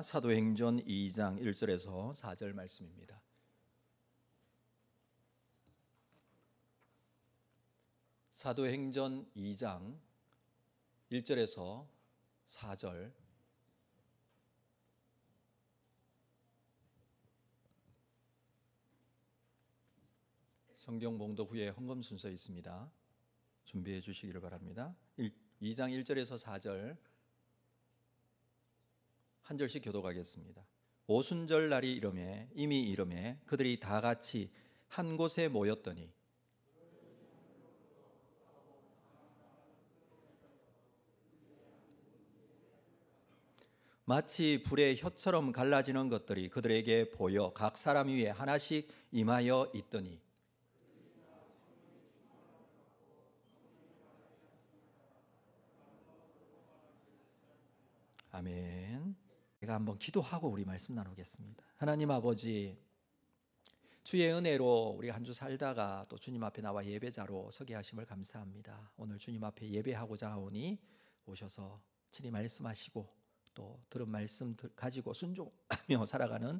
사도행전 2장 1절에서 4절 말씀입니다. 사도행전 2장 1절에서 4절. 성경 봉독 후에 헌금 순서 있습니다. 준비해 주시기를 바랍니다. 2장 1절에서 4절 한 절씩 교독하겠습니다. 오순절 날이 이르매 이미 이르매 그들이 다 같이 한 곳에 모였더니 마치 불의 혀처럼 갈라지는 것들이 그들에게 보여 각 사람 위에 하나씩 임하여 있더니 아멘. 제가 한번 기도하고 우리 말씀 나누겠습니다. 하나님 아버지, 주의 은혜로 우리 한 주 살다가 또 주님 앞에 나와 예배자로 서게 하심을 감사합니다. 오늘 주님 앞에 예배하고자 하오니 오셔서 친히 말씀하시고 또 들은 말씀 가지고 순종하며 살아가는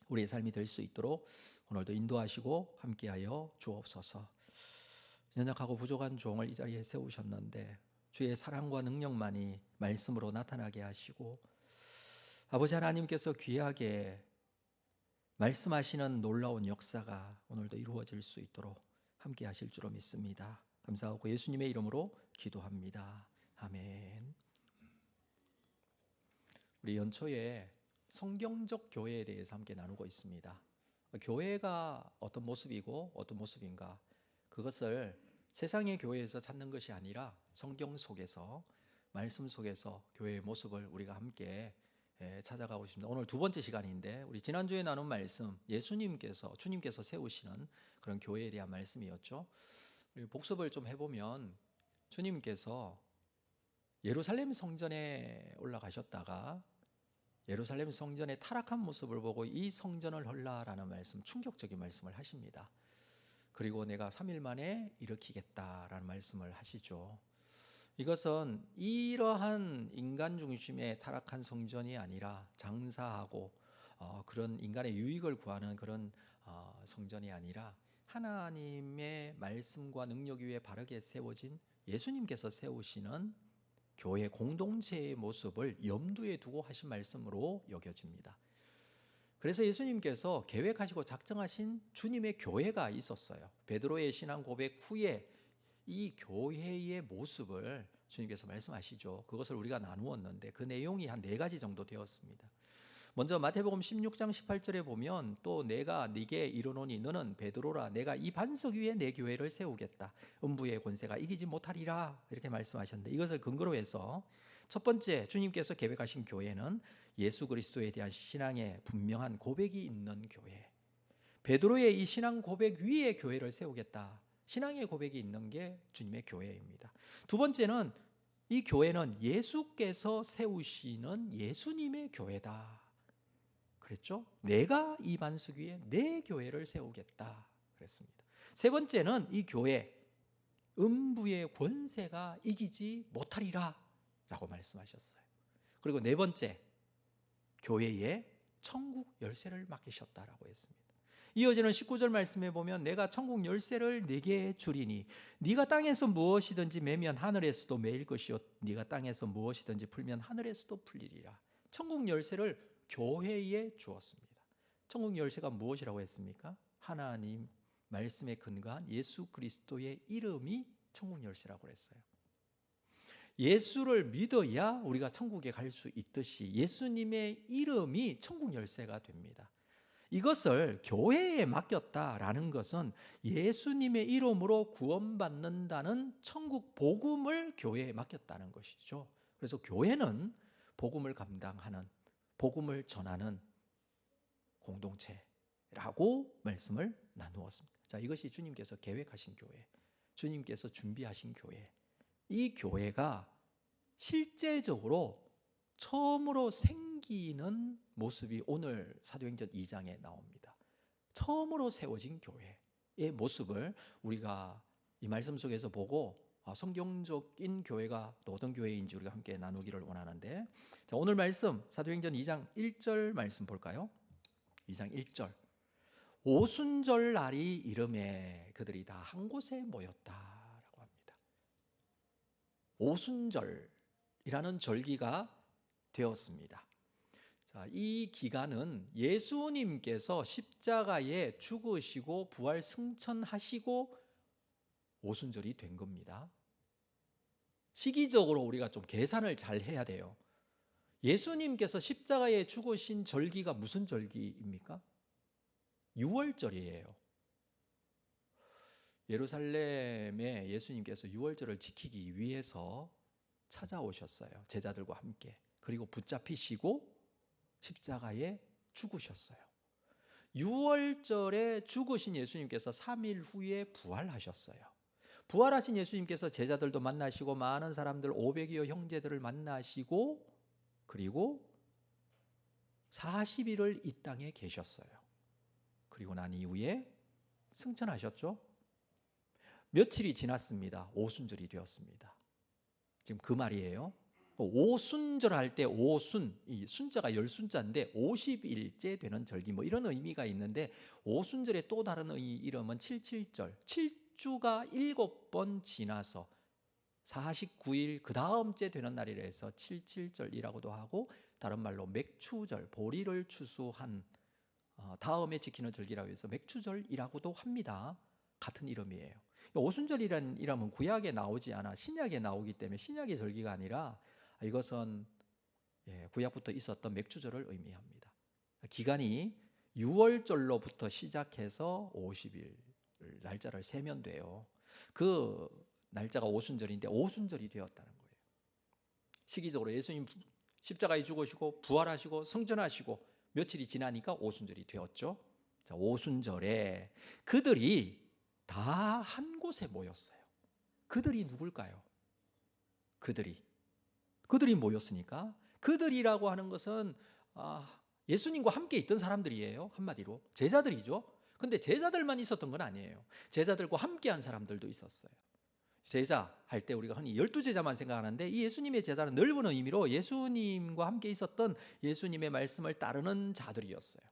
우리의 삶이 될 수 있도록 오늘도 인도하시고 함께하여 주옵소서. 연약하고 부족한 종을 이 자리에 세우셨는데 주의 사랑과 능력만이 말씀으로 나타나게 하시고 아버지 하나님께서 귀하게 말씀하시는 놀라운 역사가 오늘도 이루어질 수 있도록 함께 하실 줄로 믿습니다. 감사하고 예수님의 이름으로 기도합니다. 아멘. 우리 연초에 성경적 교회에 대해서 함께 나누고 있습니다. 교회가 어떤 모습이고 어떤 모습인가, 그것을 세상의 교회에서 찾는 것이 아니라 성경 속에서, 말씀 속에서 교회의 모습을 우리가 함께 찾아가고 있습니다. 오늘 두 번째 시간인데 우리 지난주에 나눈 말씀, 주님께서 세우시는 그런 교회에 대한 말씀이었죠. 우리 복습을 좀 해보면 주님께서 예루살렘 성전에 올라가셨다가 예루살렘 성전의 타락한 모습을 보고 이 성전을 헐라라는 말씀, 충격적인 말씀을 하십니다. 그리고 내가 3일 만에 일으키겠다라는 말씀을 하시죠. 이것은 이러한 인간 중심의 타락한 성전이 아니라 장사하고 그런 인간의 유익을 구하는 그런 성전이 아니라 하나님의 말씀과 능력 위에 바르게 세워진 예수님께서 세우시는 교회 공동체의 모습을 염두에 두고 하신 말씀으로 여겨집니다. 그래서 예수님께서 계획하시고 작정하신 주님의 교회가 있었어요. 베드로의 신앙 고백 후에 이 교회의 모습을 주님께서 말씀하시죠. 그것을 우리가 나누었는데 그 내용이 한 4가지 정도 되었습니다. 먼저 마태복음 16장 18절에 보면 또 내가 네게 이르노니 너는 베드로라 내가 이 반석 위에 내 교회를 세우겠다. 음부의 권세가 이기지 못하리라 이렇게 말씀하셨는데 이것을 근거로 해서 첫 번째 주님께서 계획하신 교회는 예수 그리스도에 대한 신앙의 분명한 고백이 있는 교회. 베드로의 이 신앙 고백 위에 교회를 세우겠다. 신앙의 고백이 있는 게 주님의 교회입니다. 두 번째는 이 교회는 예수께서 세우시는 예수님의 교회다. 그랬죠? 내가 이 반석 위에 내 교회를 세우겠다 그랬습니다. 세 번째는 이 교회 음부의 권세가 이기지 못하리라 라고 말씀하셨어요. 그리고 네 번째, 교회에 천국 열쇠를 맡기셨다라고 했습니다. 이어지는 19절 말씀에 보면 내가 천국 열쇠를 네게 주리니 네가 땅에서 무엇이든지 매면 하늘에서도 매일 것이요 네가 땅에서 무엇이든지 풀면 하늘에서도 풀리리라. 천국 열쇠를 교회에 주었습니다. 천국 열쇠가 무엇이라고 했습니까? 하나님 말씀에 근거한 예수 그리스도의 이름이 천국 열쇠라고 했어요. 예수를 믿어야 우리가 천국에 갈 수 있듯이 예수님의 이름이 천국 열쇠가 됩니다. 이것을 교회에 맡겼다라는 것은 예수님의 이름으로 구원받는다는 천국 복음을 교회에 맡겼다는 것이죠. 그래서 교회는 복음을 감당하는, 복음을 전하는 공동체라고 말씀을 나누었습니다. 자, 이것이 주님께서 계획하신 교회, 주님께서 준비하신 교회. 이 교회가 실제적으로 처음으로 생기는 모습이 오늘 사도행전 2장에 나옵니다. 처음으로 세워진 교회의 모습을 우리가 이 말씀 속에서 보고 성경적인 교회가 또 어떤 교회인지 우리가 함께 나누기를 원하는데, 자, 오늘 말씀 사도행전 2장 1절 말씀 볼까요? 2장 1절. 오순절 날이 이름에 그들이 다 한 곳에 모였다라고 합니다. 오순절이라는 절기가 되었습니다. 자, 이 기간은 예수님께서 십자가에 죽으시고 부활 승천하시고 오순절이 된 겁니다. 시기적으로 우리가 좀 계산을 잘 해야 돼요. 예수님께서 십자가에 죽으신 절기가 무슨 절기입니까? 유월절이에요. 예루살렘에 예수님께서 유월절을 지키기 위해서 찾아오셨어요. 제자들과 함께. 그리고 붙잡히시고 십자가에 죽으셨어요. 유월절에 죽으신 예수님께서 3일 후에 부활하셨어요. 부활하신 예수님께서 제자들도 만나시고 많은 사람들 500여 형제들을 만나시고 그리고 40일을 이 땅에 계셨어요. 그리고 난 이후에 승천하셨죠. 며칠이 지났습니다. 오순절이 되었습니다. 지금 그 말이에요. 오순절 할 때 오순, 이 순자가 열순자인데 50일째 되는 절기 뭐 이런 의미가 있는데, 오순절의 또 다른 이름은 77절, 7주가 7번 지나서 49일 그 다음째 되는 날이라 해서 77절이라고도 하고, 다른 말로 맥추절, 보리를 추수한 다음에 지키는 절기라고 해서 맥추절이라고도 합니다. 같은 이름이에요. 오순절이라는 이름은 구약에 나오지 않아 신약에 나오기 때문에 신약의 절기가 아니라 이것은 구약부터 있었던 맥추절을 의미합니다. 기간이 6월절로부터 시작해서 50일 날짜를 세면 돼요. 그 날짜가 오순절인데 오순절이 되었다는 거예요. 시기적으로 예수님 십자가에 죽으시고 부활하시고 승천하시고 며칠이 지나니까 오순절이 되었죠. 자, 오순절에 그들이 다 한 곳에 모였어요. 그들이 누굴까요? 그들이 모였으니까, 그들이라고 하는 것은 예수님과 함께 있던 사람들이에요. 한마디로 제자들이죠. 근데 제자들만 있었던 건 아니에요. 제자들과 함께한 사람들도 있었어요. 제자 할 때 우리가 흔히 12제자만 생각하는데, 이 예수님의 제자는 넓은 의미로 예수님과 함께 있었던 예수님의 말씀을 따르는 자들이었어요.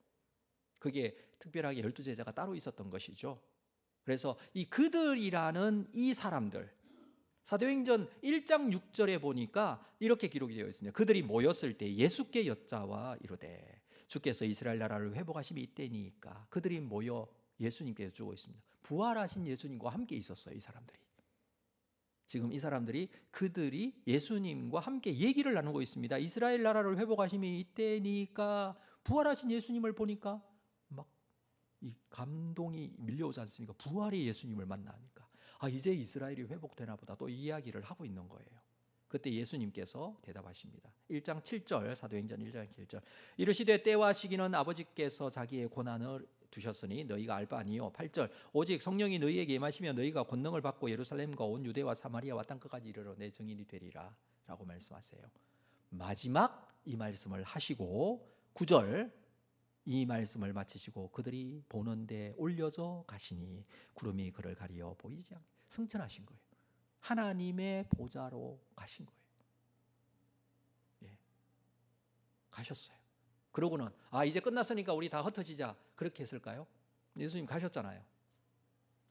그게 특별하게 12제자가 따로 있었던 것이죠. 그래서 이 그들이라는 이 사람들, 사도행전 1장 6절에 보니까 이렇게 기록이 되어 있습니다. 그들이 모였을 때 예수께 여짜와 이르되 주께서 이스라엘 나라를 회복하심이 이때니까. 그들이 모여 예수님께서 주고 있습니다. 부활하신 예수님과 함께 있었어요. 이 사람들이. 지금 이 사람들이 그들이 예수님과 함께 얘기를 나누고 있습니다. 이스라엘 나라를 회복하심이 이때니까. 부활하신 예수님을 보니까 막 이 감동이 밀려오지 않습니까? 부활의 예수님을 만나니까 이제 이스라엘이 회복되나 보다, 또 이 이야기를 하고 있는 거예요. 그때 예수님께서 대답하십니다. 1장 7절, 사도행전 1장 7절. 이르시되 때와 시기는 아버지께서 자기의 고난을 두셨으니 너희가 알 바 아니요. 8절. 오직 성령이 너희에게 임하시며 너희가 권능을 받고 예루살렘과 온 유대와 사마리아와 땅 끝까지 이르러 내 증인이 되리라 라고 말씀하세요. 마지막 이 말씀을 하시고 9절, 이 말씀을 마치시고 그들이 보는데 올려져 가시니 구름이 그를 가리어 보이지 않게 승천하신 거예요. 하나님의 보좌로 가신 거예요. 가셨어요. 그러고는 이제 끝났으니까 우리 다 흩어지자, 그렇게 했을까요? 예수님 가셨잖아요.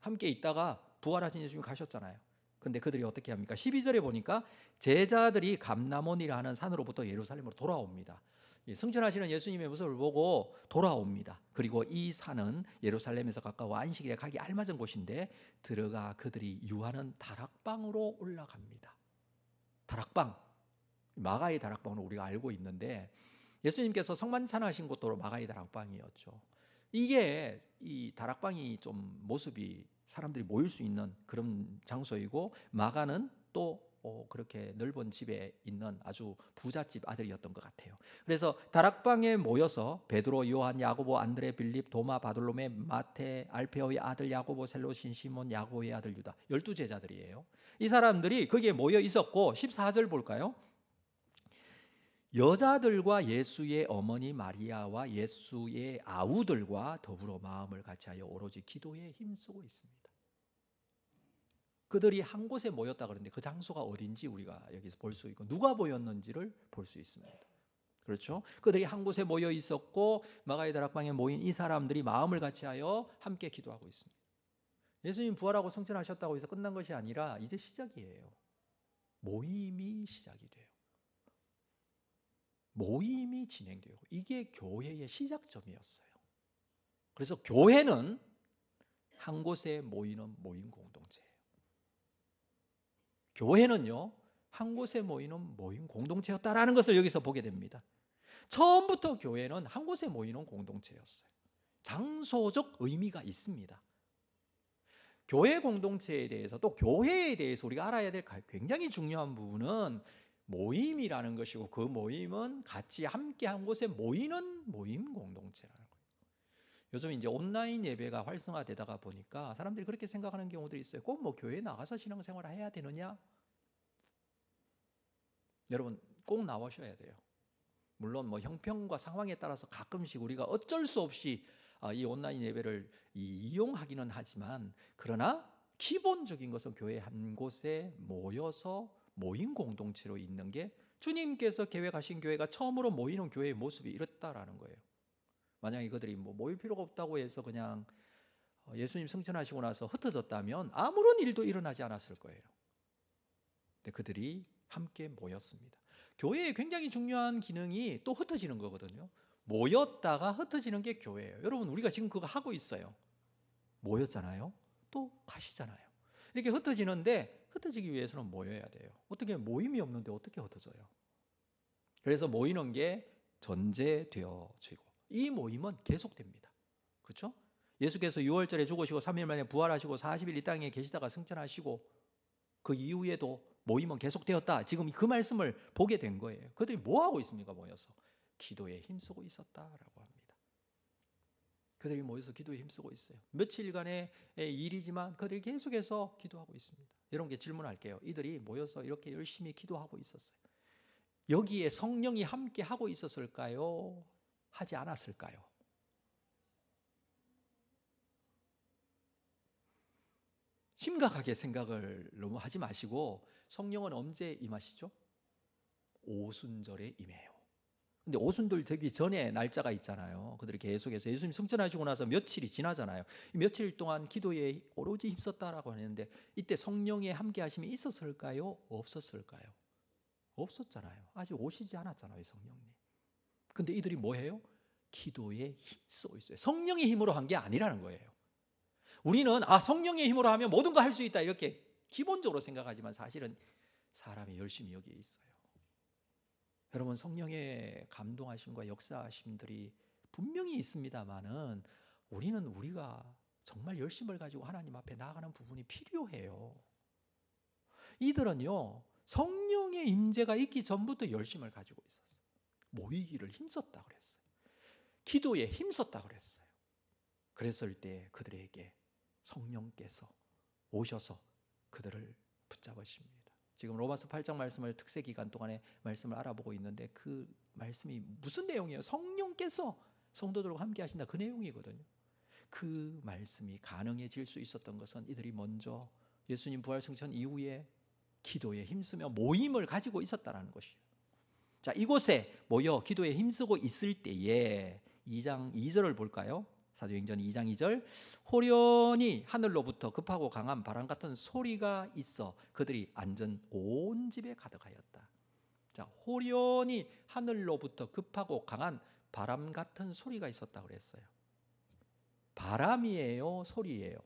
함께 있다가 부활하신 예수님 가셨잖아요. 근데 그들이 어떻게 합니까? 12절에 보니까 제자들이 감람원이라 하는 산으로부터 예루살렘으로 돌아옵니다. 승천하시는 예수님의 모습을 보고 돌아옵니다. 그리고 이 산은 예루살렘에서 가까워 안식일에 가기 알맞은 곳인데 들어가 그들이 유하는 다락방으로 올라갑니다. 다락방, 마가의 다락방으로 우리가 알고 있는데, 예수님께서 성만찬하신 곳도 마가의 다락방이었죠. 이게 이 다락방이 좀 모습이 사람들이 모일 수 있는 그런 장소이고, 마가는 또 그렇게 넓은 집에 있는 아주 부잣집 아들이었던 것 같아요. 그래서 다락방에 모여서 베드로, 요한, 야고보, 안드레, 빌립, 도마, 바돌로메, 마테, 알페오의 아들 야고보, 셀로신, 시몬, 야고보의 아들 유다, 12제자들이에요. 이 사람들이 거기에 모여 있었고, 14절 볼까요? 여자들과 예수의 어머니 마리아와 예수의 아우들과 더불어 마음을 같이하여 오로지 기도에 힘쓰고 있습니다. 그들이 한 곳에 모였다 그러는데 그 장소가 어딘지 우리가 여기서 볼 수 있고 누가 모였는지를 볼 수 있습니다. 그렇죠? 그들이 한 곳에 모여 있었고 마가의 다락방에 모인 이 사람들이 마음을 같이하여 함께 기도하고 있습니다. 예수님 부활하고 승천하셨다고 해서 끝난 것이 아니라 이제 시작이에요. 모임이 시작이 돼요. 모임이 진행되고 이게 교회의 시작점이었어요. 그래서 교회는 한 곳에 모이는 모임 공동체예요. 교회는요, 한 곳에 모이는 모임 공동체였다라는 것을 여기서 보게 됩니다. 처음부터 교회는 한 곳에 모이는 공동체였어요. 장소적 의미가 있습니다. 교회 공동체에 대해서 또 교회에 대해서 우리가 알아야 될 굉장히 중요한 부분은 모임이라는 것이고 그 모임은 같이 함께 한 곳에 모이는 모임 공동체라는 거예요. 요즘 이제 온라인 예배가 활성화되다가 보니까 사람들이 그렇게 생각하는 경우들이 있어요. 꼭 뭐 교회에 나가서 신앙생활을 해야 되느냐? 여러분 꼭 나오셔야 돼요. 물론 뭐 형편과 상황에 따라서 가끔씩 우리가 어쩔 수 없이 이 온라인 예배를 이용하기는 하지만 그러나 기본적인 것은 교회 한 곳에 모여서 모임 공동체로 있는 게 주님께서 계획하신 교회가 처음으로 모이는 교회의 모습이 이렇다라는 거예요. 만약에 그들이 뭐 모일 필요가 없다고 해서 그냥 예수님 승천하시고 나서 흩어졌다면 아무런 일도 일어나지 않았을 거예요. 근데 그들이 함께 모였습니다. 교회의 굉장히 중요한 기능이 또 흩어지는 거거든요. 모였다가 흩어지는 게 교회예요. 여러분 우리가 지금 그거 하고 있어요. 모였잖아요. 또 가시잖아요. 이렇게 흩어지는데 흩어지기 위해서는 모여야 돼요. 어떻게 모임이 없는데 어떻게 흩어져요? 그래서 모이는 게 전제되어지고 이 모임은 계속됩니다. 그렇죠? 예수께서 6월절에 죽으시고 3일 만에 부활하시고 40일 이 땅에 계시다가 승천하시고 그 이후에도 모임은 계속되었다. 지금 그 말씀을 보게 된 거예요. 그들이 뭐 하고 있습니까? 모여서 기도에 힘쓰고 있었다라고 합니다. 그들이 모여서 기도에 힘쓰고 있어요. 며칠간의 일이지만 그들이 계속해서 기도하고 있습니다. 여러분께 질문할게요. 이들이 모여서 이렇게 열심히 기도하고 있었어요. 여기에 성령이 함께 하고 있었을까요? 하지 않았을까요? 심각하게 생각을 너무 하지 마시고 성령은 언제 임하시죠? 오순절에 임해요. 근데 오순절 되기 전에 날짜가 있잖아요. 그들이 계속해서 예수님 승천하시고 나서 며칠이 지나잖아요. 며칠 동안 기도에 오로지 힘썼다라고 하는데 이때 성령의 함께 하심이 있었을까요? 없었을까요? 없었잖아요. 아직 오시지 않았잖아요, 성령님. 근데 이들이 뭐 해요? 기도에 힘쓰고 있어요. 성령의 힘으로 한 게 아니라는 거예요. 우리는 성령의 힘으로 하면 모든 거 할 수 있다 이렇게 기본적으로 생각하지만 사실은 사람이 열심히 여기에 있어요. 여러분 성령의 감동하심과 역사하심들이 분명히 있습니다만은 우리는 우리가 정말 열심을 가지고 하나님 앞에 나아가는 부분이 필요해요. 이들은요 성령의 임재가 있기 전부터 열심을 가지고 있었어요. 모이기를 힘썼다 그랬어요. 기도에 힘썼다 그랬어요. 그랬을 때 그들에게 성령께서 오셔서 그들을 붙잡으십니다. 지금 로마서 8장 말씀을 특세 기간 동안에 말씀을 알아보고 있는데 그 말씀이 무슨 내용이에요? 성령께서 성도들과 함께 하신다 그 내용이거든요. 그 말씀이 가능해질 수 있었던 것은 이들이 먼저 예수님 부활 승천 이후에 기도에 힘쓰며 모임을 가지고 있었다는 것이에요. 자, 이곳에 모여 기도에 힘쓰고 있을 때에 2장 2절을 볼까요? 사도행전 2장 2절 호련히 하늘로부터 급하고 강한 바람 같은 소리가 있어 그들이 앉은 온 집에 가득하였다. 자, 호련히 하늘로부터 급하고 강한 바람 같은 소리가 있었다 그랬어요. 바람이에요, 소리예요?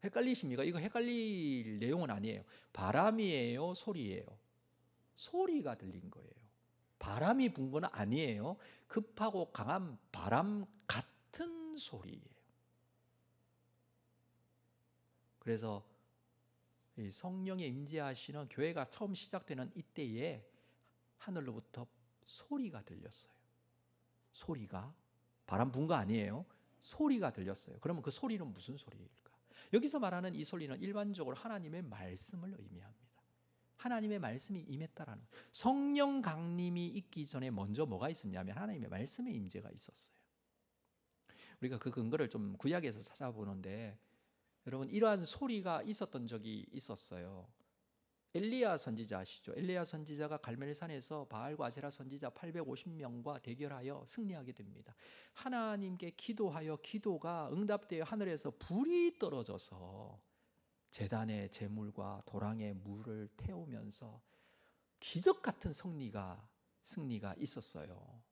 헷갈리십니까? 이거 헷갈릴 내용은 아니에요. 바람이에요, 소리예요? 소리가 들린 거예요. 바람이 분 건 아니에요. 급하고 강한 바람 같은 소리예요. 그래서 이 성령의 임재하시는 교회가 처음 시작되는 이때에 하늘로부터 소리가 들렸어요. 소리가 바람 분 거 아니에요. 소리가 들렸어요. 그러면 그 소리는 무슨 소리일까? 여기서 말하는 이 소리는 일반적으로 하나님의 말씀을 의미합니다. 하나님의 말씀이 임했다라는 성령 강림이 있기 전에 먼저 뭐가 있었냐면 하나님의 말씀의 임재가 있었어요. 우리가 그 근거를 좀 구약에서 찾아보는데 여러분, 이러한 소리가 있었던 적이 있었어요. 엘리야 선지자 아시죠? 엘리야 선지자가 갈멜산에서 바알과 아세라 선지자 850명과 대결하여 승리하게 됩니다. 하나님께 기도하여 기도가 응답되어 하늘에서 불이 떨어져서 제단의 제물과 도랑의 물을 태우면서 기적 같은 승리가 있었어요.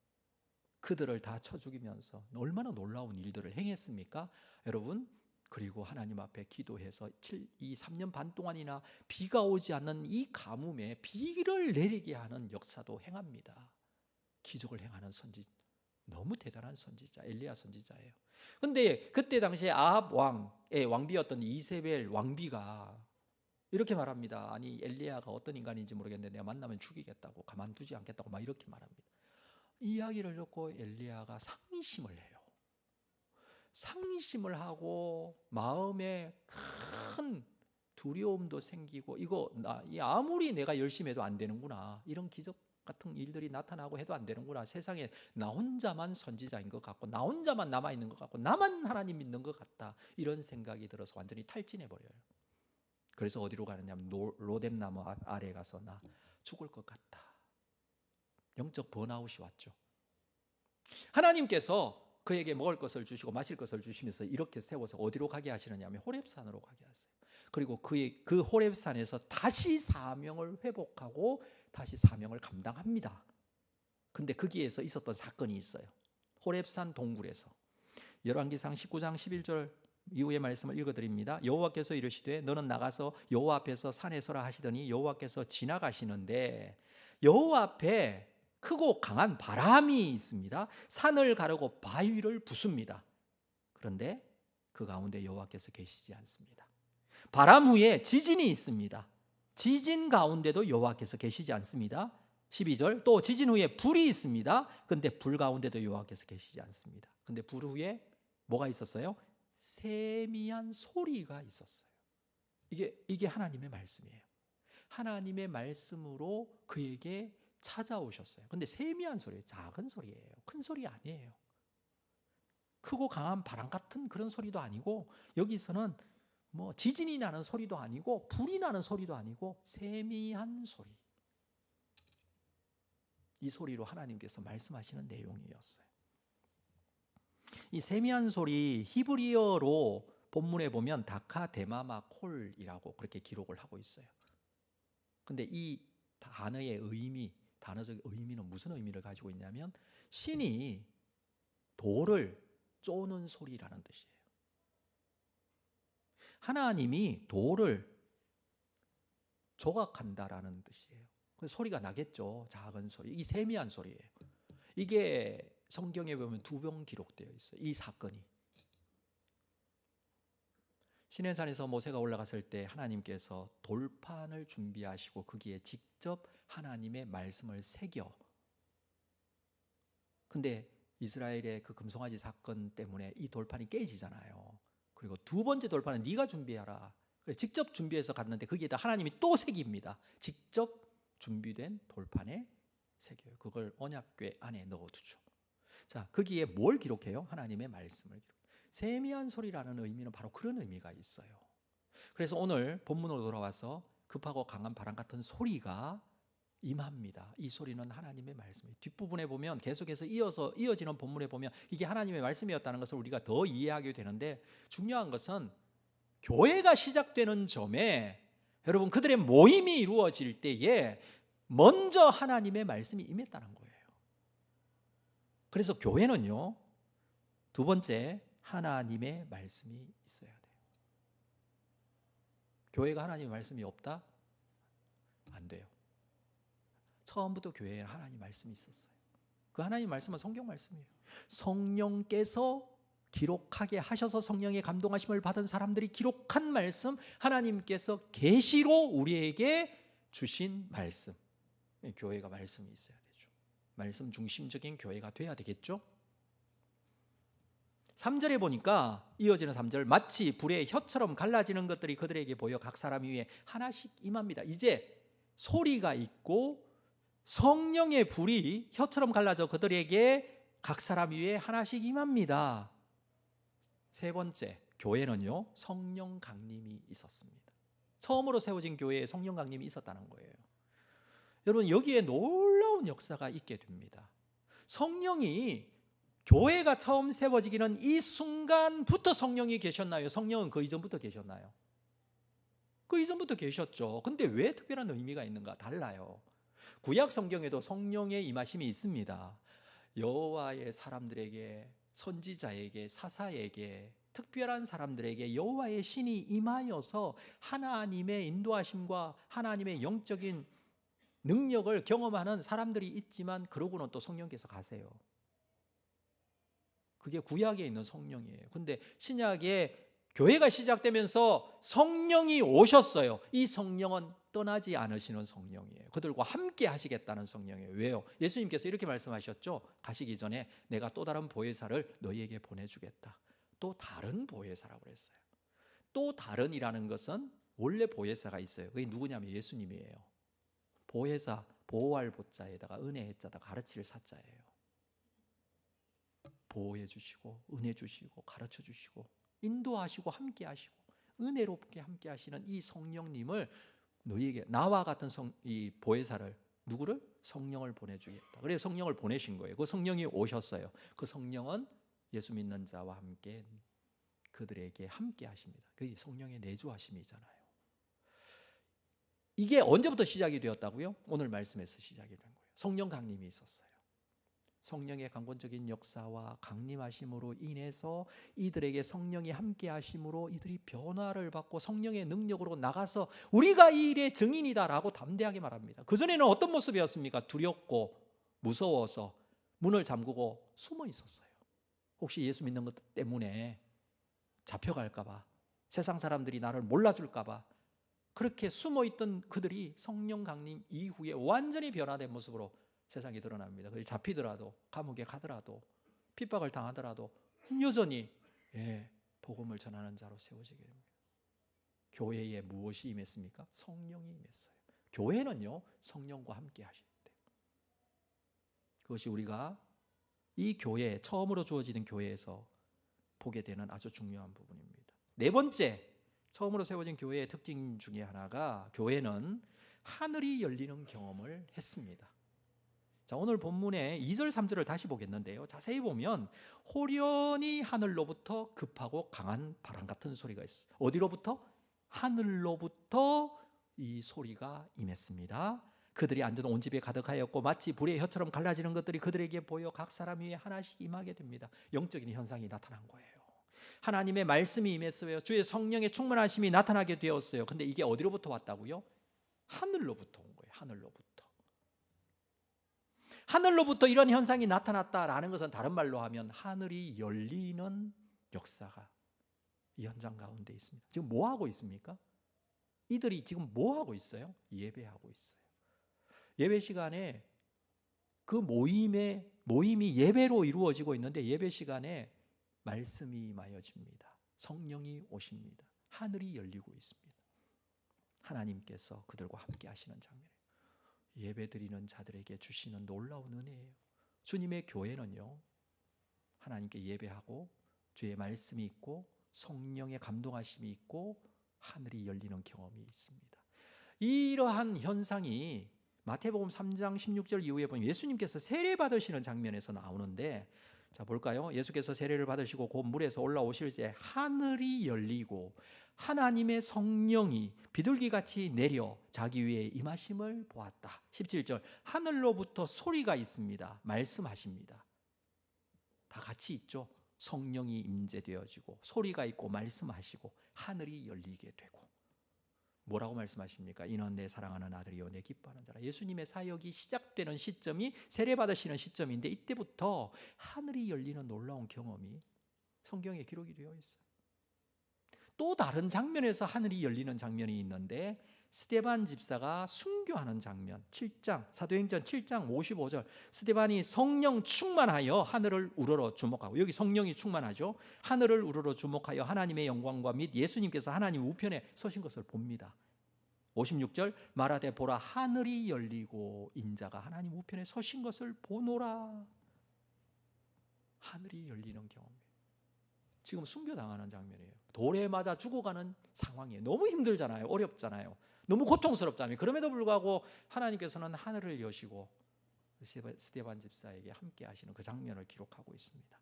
그들을 다 쳐 죽이면서 얼마나 놀라운 일들을 행했습니까? 여러분, 그리고 하나님 앞에 기도해서 3년 반 동안이나 비가 오지 않는 이 가뭄에 비를 내리게 하는 역사도 행합니다. 기적을 행하는 선지자, 너무 대단한 선지자, 엘리야 선지자예요. 그런데 그때 당시에 아합 왕의 왕비였던 이세벨 왕비가 이렇게 말합니다. 아니, 엘리야가 어떤 인간인지 모르겠는데 내가 만나면 죽이겠다고, 가만두지 않겠다고 막 이렇게 말합니다. 이 이야기를 듣고 엘리야가 상심을 해요. 상심을 하고 마음에 큰 두려움도 생기고, 이거 아무리 내가 열심히 해도 안 되는구나, 이런 기적 같은 일들이 나타나고 해도 안 되는구나, 세상에 나 혼자만 선지자인 것 같고 나 혼자만 남아있는 것 같고 나만 하나님 믿는 것 같다, 이런 생각이 들어서 완전히 탈진해버려요. 그래서 어디로 가느냐면 로뎀나무 아래 가서 나 죽을 것 같다, 영적 번아웃이 왔죠. 하나님께서 그에게 먹을 것을 주시고 마실 것을 주시면서 이렇게 세워서 어디로 가게 하시느냐면 호렙산으로 가게 하세요. 그리고 그 호렙산에서 다시 사명을 회복하고 다시 사명을 감당합니다. 근데 거기에서 있었던 사건이 있어요. 호렙산 동굴에서. 열왕기상 19장 11절 이후의 말씀을 읽어드립니다. 여호와께서 이르시되 너는 나가서 여호와 앞에서 산에 서라 하시더니 여호와께서 지나가시는데 여호와 앞에 크고 강한 바람이 있습니다. 산을 가르고 바위를 부숩니다. 그런데 그 가운데 여호와께서 계시지 않습니다. 바람 후에 지진이 있습니다. 지진 가운데도 여호와께서 계시지 않습니다. 12절, 또 지진 후에 불이 있습니다. 그런데 불 가운데도 여호와께서 계시지 않습니다. 그런데 불 후에 뭐가 있었어요? 세미한 소리가 있었어요. 이게 하나님의 말씀이에요. 하나님의 말씀으로 그에게 찾아오셨어요. 근데 세미한 소리예요. 작은 소리예요. 큰 소리 아니에요. 크고 강한 바람 같은 그런 소리도 아니고, 여기서는 뭐 지진이 나는 소리도 아니고 불이 나는 소리도 아니고 세미한 소리. 이 소리로 하나님께서 말씀하시는 내용이었어요. 이 세미한 소리, 히브리어로 본문에 보면 다카 데마마 콜이라고 그렇게 기록을 하고 있어요. 근데 이 단어의 단어적 의미는 무슨 의미를 가지고 있냐면 신이 돌을 쪼는 소리라는 뜻이에요. 하나님이 돌을 조각한다라는 뜻이에요. 그 소리가 나겠죠. 작은 소리, 이 세미한 소리예요. 이게 성경에 보면 2번 기록되어 있어요. 이 사건이. 시내산에서 모세가 올라갔을 때 하나님께서 돌판을 준비하시고 거기에 직접 하나님의 말씀을 새겨. 근데 이스라엘의 그 금송아지 사건 때문에 이 돌판이 깨지잖아요. 그리고 2번째 돌판은 네가 준비하라. 직접 준비해서 갔는데 거기에다 하나님이 또 새깁니다. 직접 준비된 돌판에 새겨요. 그걸 언약궤 안에 넣어두죠. 자, 거기에 뭘 기록해요? 하나님의 말씀을 기록해요. 세미한 소리라는 의미는 바로 그런 의미가 있어요. 그래서 오늘 본문으로 돌아와서 급하고 강한 바람 같은 소리가 임합니다. 이 소리는 하나님의 말씀이에요. 뒷부분에 보면 계속해서 이어지는 본문에 보면 이게 하나님의 말씀이었다는 것을 우리가 더 이해하게 되는데, 중요한 것은 교회가 시작되는 점에 여러분 그들의 모임이 이루어질 때에 먼저 하나님의 말씀이 임했다는 거예요. 그래서 교회는요, 2번째 하나님의 말씀이 있어야 돼요. 교회가 하나님의 말씀이 없다? 안 돼요. 처음부터 교회에 하나님 말씀이 있었어요. 그 하나님 말씀은 성경 말씀이에요. 성령께서 기록하게 하셔서 성령의 감동하심을 받은 사람들이 기록한 말씀, 하나님께서 계시로 우리에게 주신 말씀. 교회가 말씀이 있어야 되죠. 말씀 중심적인 교회가 돼야 되겠죠. 3절에 보니까 이어지는 3절, 마치 불의 혀처럼 갈라지는 것들이 그들에게 보여 각 사람 위에 하나씩 임합니다. 이제 소리가 있고 성령의 불이 혀처럼 갈라져 그들에게 각 사람 위에 하나씩 임합니다. 3번째, 교회는요, 성령 강림이 있었습니다. 처음으로 세워진 교회에 성령 강림이 있었다는 거예요. 여러분, 여기에 놀라운 역사가 있게 됩니다. 성령이, 교회가 처음 세워지기는 이 순간부터 성령이 계셨나요? 성령은 그 이전부터 계셨나요? 그 이전부터 계셨죠. 근데 왜 특별한 의미가 있는가? 달라요. 구약 성경에도 성령의 임하심이 있습니다. 여호와의 사람들에게, 선지자에게, 사사에게, 특별한 사람들에게 여호와의 신이 임하여서 하나님의 인도하심과 하나님의 영적인 능력을 경험하는 사람들이 있지만, 그러고는 또 성령께서 가세요. 그게 구약에 있는 성령이에요. 근데 신약에 교회가 시작되면서 성령이 오셨어요. 이 성령은 떠나지 않으시는 성령이에요. 그들과 함께 하시겠다는 성령이에요. 왜요? 예수님께서 이렇게 말씀하셨죠. 가시기 전에 내가 또 다른 보혜사를 너희에게 보내주겠다. 또 다른 보혜사라고 그랬어요. 또 다른이라는 것은 원래 보혜사가 있어요. 그게 누구냐면 예수님이에요. 보혜사, 보호할 보자에다가 은혜의 자다 가르칠 사자예요. 보호해 주시고 은혜 주시고 가르쳐 주시고 인도하시고 함께 하시고 은혜롭게 함께 하시는 이 성령님을 너희에게, 나와 같은 이 보혜사를, 누구를? 성령을 보내주겠다. 그래서 성령을 보내신 거예요. 그 성령이 오셨어요. 그 성령은 예수 믿는 자와 함께 그들에게 함께 하십니다. 그게 성령의 내주하심이잖아요. 이게 언제부터 시작이 되었다고요? 오늘 말씀에서 시작이 된 거예요. 성령 강림이 있었어요. 성령의 강권적인 역사와 강림하심으로 인해서 이들에게 성령이 함께 하심으로 이들이 변화를 받고 성령의 능력으로 나가서 우리가 이 일의 증인이다라고 담대하게 말합니다. 그전에는 어떤 모습이었습니까? 두렵고 무서워서 문을 잠그고 숨어 있었어요. 혹시 예수 믿는 것 때문에 잡혀갈까 봐, 세상 사람들이 나를 몰라줄까 봐 그렇게 숨어 있던 그들이 성령 강림 이후에 완전히 변화된 모습으로 세상에 드러납니다. 그걸 잡히더라도, 감옥에 가더라도, 핍박을 당하더라도 여전히 복음을 전하는 자로 세워지게 됩니다. 교회에 무엇이 임했습니까? 성령이 임했어요. 교회는요, 성령과 함께 하셔야 돼요. 그것이 우리가 이 교회, 처음으로 주어지는 교회에서 보게 되는 아주 중요한 부분입니다. 네 번째, 처음으로 세워진 교회의 특징 중에 하나가, 교회는 하늘이 열리는 경험을 했습니다. 자, 오늘 본문의 2절 3절을 다시 보겠는데요, 자세히 보면 호련히 하늘로부터 급하고 강한 바람 같은 소리가 있어요. 어디로부터? 하늘로부터 이 소리가 임했습니다. 그들이 앉은 온 집에 가득하였고 마치 불의 혀처럼 갈라지는 것들이 그들에게 보여 각 사람 위에 하나씩 임하게 됩니다. 영적인 현상이 나타난 거예요. 하나님의 말씀이 임했어요. 주의 성령의 충만하심이 나타나게 되었어요. 근데 이게 어디로부터 왔다고요? 하늘로부터 온 거예요. 하늘로부터 이런 현상이 나타났다라는 것은 다른 말로 하면 하늘이 열리는 역사가 이 현장 가운데 있습니다. 지금 뭐 하고 있습니까? 이들이 지금 뭐 하고 있어요? 예배하고 있어요. 예배 시간에 그 모임이 예배로 이루어지고 있는데, 예배 시간에 말씀이 임하여집니다. 성령이 오십니다. 하늘이 열리고 있습니다. 하나님께서 그들과 함께 하시는 장면이에요. 예배드리는 자들에게 주시는 놀라운 은혜예요. 주님의 교회는요, 하나님께 예배하고 주의 말씀이 있고 성령의 감동하심이 있고 하늘이 열리는 경험이 있습니다. 이러한 현상이 마태복음 3장 16절 이후에 보면 예수님께서 세례 받으시는 장면에서 나오는데, 자 볼까요? 예수께서 세례를 받으시고 곧 물에서 올라오실 때 하늘이 열리고 하나님의 성령이 비둘기같이 내려 자기 위에 임하심을 보았다. 17절, 하늘로부터 소리가 있습니다. 말씀하십니다. 다 같이 있죠. 성령이 임재되어지고 소리가 있고 말씀하시고 하늘이 열리게 되고, 뭐라고 말씀하십니까? 이는 내 사랑하는 아들이요 내 기뻐하는 자라. 예수님의 사역이 시작되는 시점이 세례받으시는 시점인데, 이때부터 하늘이 열리는 놀라운 경험이 성경에 기록이 되어 있어요. 또 다른 장면에서 하늘이 열리는 장면이 있는데, 스데반 집사가 순교하는 장면, 7장 사도행전 7장 55절, 스데반이 성령 충만하여 하늘을 우러러 주목하고, 여기 성령이 충만하죠. 하늘을 우러러 주목하여 하나님의 영광과 및 예수님께서 하나님 우편에 서신 것을 봅니다. 56절, 말하되 보라 하늘이 열리고 인자가 하나님 우편에 서신 것을 보노라. 하늘이 열리는 경험이에요. 지금 순교당하는 장면이에요. 돌에 맞아 죽어가는 상황이에요. 너무 힘들잖아요. 어렵잖아요. 너무 고통스럽잖아요. 그럼에도 불구하고 하나님께서는 하늘을 여시고 스데반 집사에게 함께 하시는 그 장면을 기록하고 있습니다.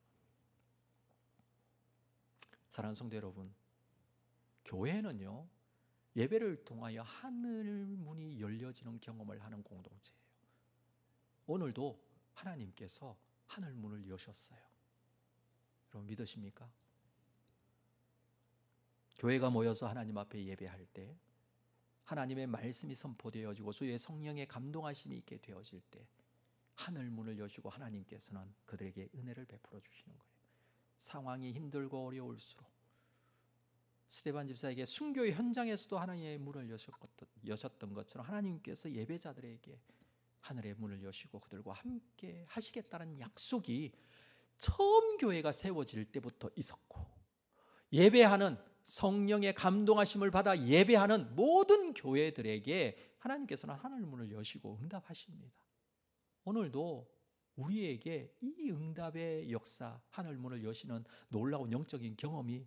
사랑하는 성도 여러분, 교회는요, 예배를 통하여 하늘 문이 열려지는 경험을 하는 공동체예요. 오늘도 하나님께서 하늘 문을 여셨어요. 여러분 믿으십니까? 교회가 모여서 하나님 앞에 예배할 때 하나님의 말씀이 선포되어지고 주의 성령의 감동하심이 있게 되어질 때 하늘 문을 여시고 하나님께서는 그들에게 은혜를 베풀어 주시는 거예요. 상황이 힘들고 어려울수록 스데반 집사에게 순교의 현장에서도 하나님의 문을 여셨던 것처럼 하나님께서 예배자들에게 하늘의 문을 여시고 그들과 함께 하시겠다는 약속이 처음 교회가 세워질 때부터 있었고, 예배하는 성령의 감동하심을 받아 예배하는 모든 교회들에게 하나님께서는 하늘 문을 여시고 응답하십니다. 오늘도 우리에게 이 응답의 역사, 하늘 문을 여시는 놀라운 영적인 경험이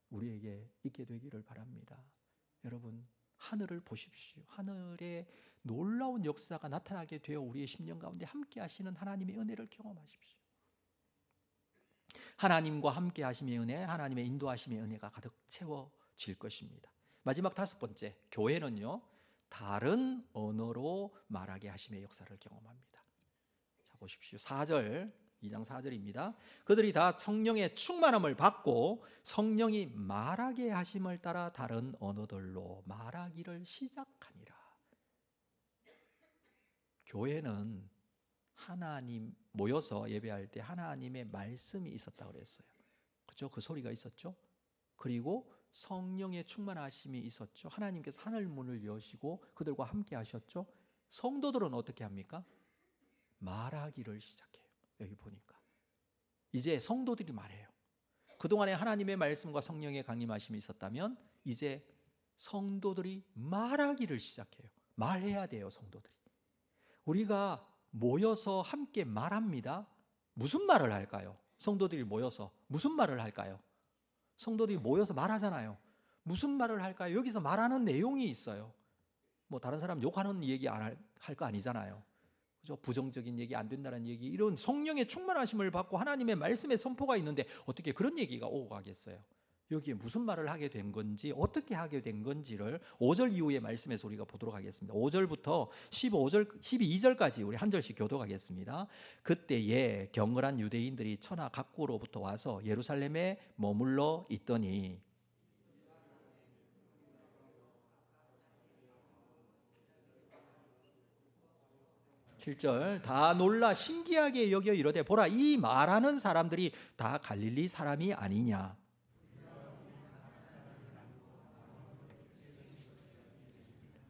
우리에게 있게 되기를 바랍니다. 여러분, 하늘을 보십시오. 하늘의 놀라운 역사가 나타나게 되어 우리의 심령 가운데 함께 하시는 하나님의 은혜를 경험하십시오. 하나님과 함께 하심의 은혜, 하나님의 인도하심의 은혜가 가득 채워질 것입니다. 마지막 5번째, 교회는요, 다른 언어로 말하게 하심의 역사를 경험합니다. 자, 보십시오. 4절, 2장 4절입니다. 그들이 다 성령의 충만함을 받고 성령이 말하게 하심을 따라 다른 언어들로 말하기를 시작하니라. 교회는 하나님 모여서 예배할 때 하나님의 말씀이 있었다고 그랬어요. 그렇죠? 그 소리가 있었죠. 그리고 성령의 충만하심이 있었죠. 하나님께서 하늘 문을 여시고 그들과 함께 하셨죠. 성도들은 어떻게 합니까? 말하기를 시작해요. 여기 보니까 이제 성도들이 말해요. 그동안에 하나님의 말씀과 성령의 강림하심이 있었다면 이제 성도들이 말하기를 시작해요. 말해야 돼요. 성도들이. 우리가 모여서 함께 말합니다. 무슨 말을 할까요? 성도들이 모여서 무슨 말을 할까요? 성도들이 모여서 말하잖아요. 무슨 말을 할까요? 여기서 말하는 내용이 있어요. 뭐 다른 사람 욕하는 얘기 안 할 거 아니잖아요. 그죠? 부정적인 얘기, 안 된다는 얘기, 이런 성령의 충만하심을 받고 하나님의 말씀의 선포가 있는데 어떻게 그런 얘기가 오고 가겠어요? 여기에 무슨 말을 하게 된 건지, 어떻게 하게 된 건지를 5절 이후의 말씀에서 우리가 보도록 하겠습니다. 5절부터 12절까지 우리 한 절씩 교독하겠습니다. 그때에 경건한 유대인들이 천하 각국으로부터 와서 예루살렘에 머물러 있더니 7절, 다 놀라 신기하게 여겨 이르되 보라, 이 말하는 사람들이 다 갈릴리 사람이 아니냐.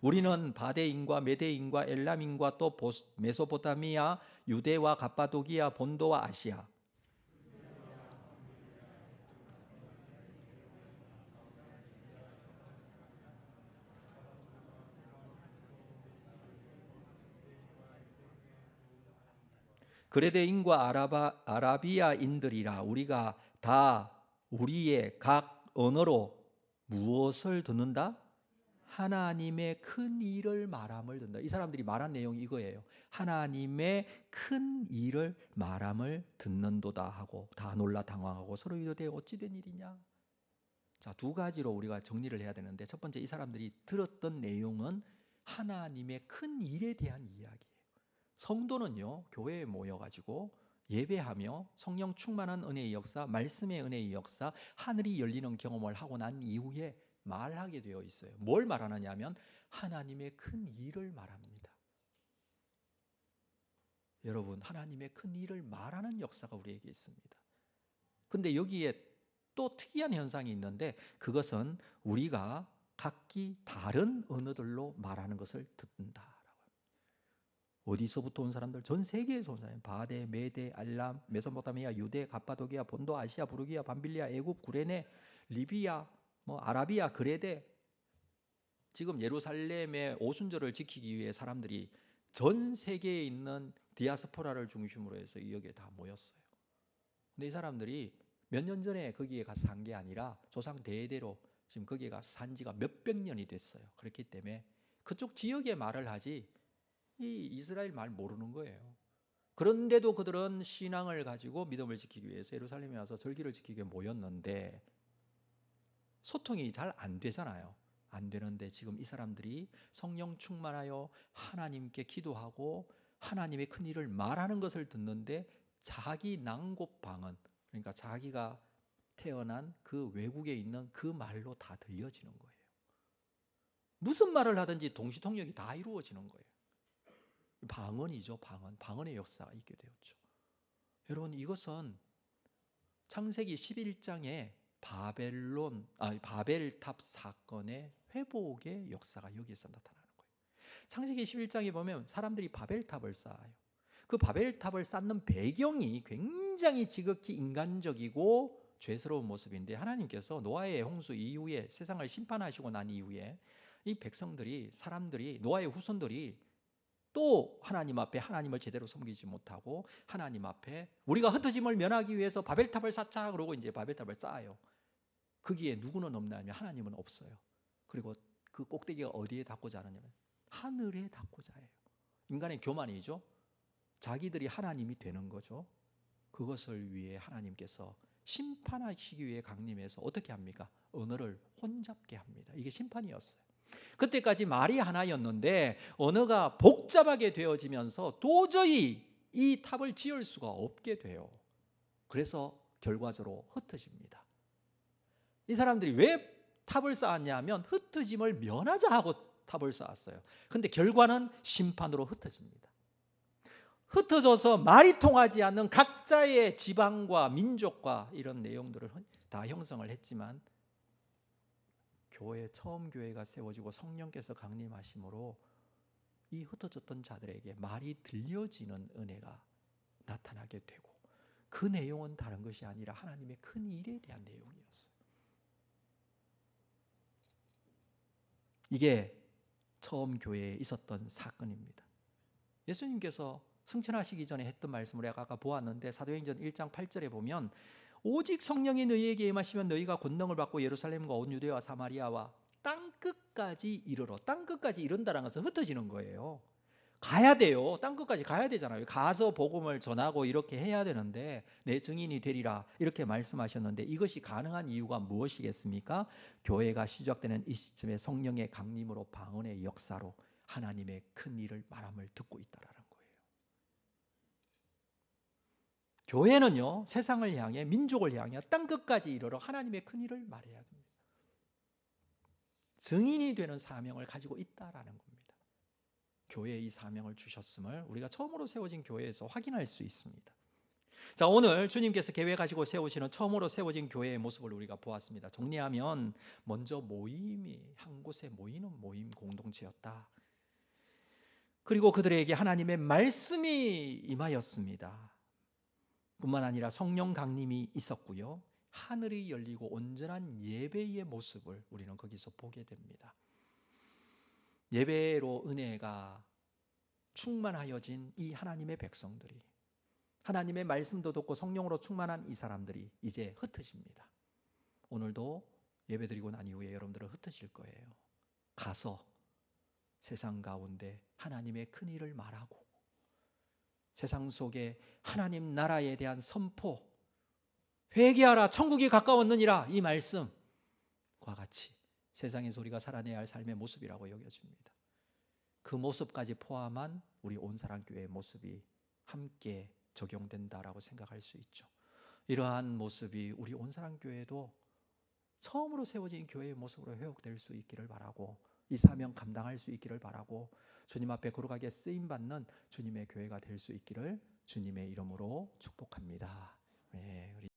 우리는 바데인과 메데인과 엘람인과 또 메소포타미아, 유대와 갑바도기아, 본도와 아시아, 그레데인과 아라비아인들이라. 우리가 다 우리의 각 언어로 무엇을 듣는다? 하나님의 큰 일을 말함을 듣는다. 이 사람들이 말한 내용이 이거예요. 하나님의 큰 일을 말함을 듣는도다 하고 다 놀라 당황하고 서로 이르되 어찌 된 일이냐. 자, 2가지로 우리가 정리를 해야 되는데, 첫 번째, 이 사람들이 들었던 내용은 하나님의 큰 일에 대한 이야기예요. 성도는요, 교회에 모여가지고 예배하며 성령 충만한 은혜의 역사, 말씀의 은혜의 역사, 하늘이 열리는 경험을 하고 난 이후에 말하게 되어 있어요. 뭘 말하느냐 하면 하나님의 큰 일을 말합니다. 여러분, 하나님의 큰 일을 말하는 역사가 우리에게 있습니다. 근데 여기에 또 특이한 현상이 있는데, 그것은 우리가 각기 다른 언어들로 말하는 것을 듣는다. 어디서부터 온 사람들? 전 세계에서 온 사람. 바데, 메데, 알람, 메소포타미아, 유대, 갑바도기아, 본도, 아시아, 부르기아, 밤빌리아, 애굽, 구레네, 리비아, 아라비아, 그레데. 지금 예루살렘의 오순절을 지키기 위해 사람들이 전 세계에 있는 디아스포라를 중심으로 해서 여기에 다 모였어요. 근데 이 사람들이 몇 년 전에 거기에 가서 산 게 아니라 조상 대대로 지금 거기에 가서 산 지가 몇백 년이 됐어요. 그렇기 때문에 그쪽 지역의 말을 하지 이 이스라엘 말 모르는 거예요. 그런데도 그들은 신앙을 가지고 믿음을 지키기 위해서 예루살렘에 와서 절기를 지키기 위해 모였는데 소통이 잘 안 되잖아요. 안 되는데 지금 이 사람들이 성령 충만하여 하나님께 기도하고 하나님의 큰 일을 말하는 것을 듣는데 자기 난곳방언, 그러니까 자기가 태어난 그 외국에 있는 그 말로 다 들려지는 거예요. 무슨 말을 하든지 동시통역이 다 이루어지는 거예요. 방언이죠. 방언의 역사가 있게 되었죠. 여러분, 이것은 창세기 11장에 바벨탑 사건의 회복의 역사가 여기에서 나타나는 거예요. 창세기 11장에 보면 사람들이 바벨탑을 쌓아요. 그 바벨탑을 쌓는 배경이 굉장히 지극히 인간적이고 죄스러운 모습인데, 하나님께서 노아의 홍수 이후에 세상을 심판하시고 난 이후에 이 백성들이, 사람들이, 노아의 후손들이 또 하나님 앞에 하나님을 제대로 섬기지 못하고 하나님 앞에 우리가 흩어짐을 면하기 위해서 바벨탑을 쌓자 그러고 이제 바벨탑을 쌓아요. 거기에 누구는 없나면 하나님은 없어요. 그리고 그 꼭대기가 어디에 닿고자 하느냐면 하늘에 닿고자 해요. 인간의 교만이죠. 자기들이 하나님이 되는 거죠. 그것을 위해 하나님께서 심판하시기 위해 강림해서 어떻게 합니까? 언어를 혼잡게 합니다. 이게 심판이었어요. 그때까지 말이 하나였는데 언어가 복잡하게 되어지면서 도저히 이 탑을 지을 수가 없게 돼요. 그래서 결과적으로 흩어집니다. 이 사람들이 왜 탑을 쌓았냐면 흩어짐을 면하자 하고 탑을 쌓았어요. 근데 결과는 심판으로 흩어집니다. 흩어져서 말이 통하지 않는 각자의 지방과 민족과 이런 내용들을 다 형성을 했지만, 처음 교회가 세워지고 성령께서 강림하심으로 이 흩어졌던 자들에게 말이 들려지는 은혜가 나타나게 되고, 그 내용은 다른 것이 아니라 하나님의 큰 일에 대한 내용이었어요. 이게 처음 교회에 있었던 사건입니다. 예수님께서 승천하시기 전에 했던 말씀을 아까 보았는데, 사도행전 1장 8절에 보면 오직 성령이 너희에게 임하시면 너희가 권능을 받고 예루살렘과 온 유대와 사마리아와 땅끝까지 이르러. 땅끝까지 이른다는 것은 흩어지는 거예요. 가야 돼요. 땅끝까지 가야 되잖아요. 가서 복음을 전하고 이렇게 해야 되는데 내 증인이 되리라 이렇게 말씀하셨는데, 이것이 가능한 이유가 무엇이겠습니까? 교회가 시작되는 이 시점에 성령의 강림으로 방언의 역사로 하나님의 큰 일을 말함을 듣고 있다라는 거예요. 교회는요, 세상을 향해, 민족을 향해 땅끝까지 이르러 하나님의 큰 일을 말해야 됩니다. 증인이 되는 사명을 가지고 있다라는 겁니다. 교회에 이 사명을 주셨음을 우리가 처음으로 세워진 교회에서 확인할 수 있습니다. 자, 오늘 주님께서 계획 가지고 세우시는 처음으로 세워진 교회의 모습을 우리가 보았습니다. 정리하면 먼저 모임이 한 곳에 모이는 모임 공동체였다. 그리고 그들에게 하나님의 말씀이 임하였습니다. 뿐만 아니라 성령 강림이 있었고요, 하늘이 열리고 온전한 예배의 모습을 우리는 거기서 보게 됩니다. 예배로 은혜가 충만하여진 이 하나님의 백성들이, 하나님의 말씀도 듣고 성령으로 충만한 이 사람들이 이제 흩어집니다. 오늘도 예배드리고 난 이후에 여러분들은 흩어질 거예요. 가서 세상 가운데 하나님의 큰 일을 말하고, 세상 속에 하나님 나라에 대한 선포, 회개하라 천국이 가까웠느니라, 이 말씀과 같이 세상에서 우리가 살아내야 할 삶의 모습이라고 여겨집니다. 그 모습까지 포함한 우리 온사랑교회의 모습이 함께 적용된다라고 생각할 수 있죠. 이러한 모습이 우리 온사랑교회도 처음으로 세워진 교회의 모습으로 회복될 수 있기를 바라고, 이 사명 감당할 수 있기를 바라고, 주님 앞에 거룩하게 쓰임받는 주님의 교회가 될 수 있기를 주님의 이름으로 축복합니다. 네, 우리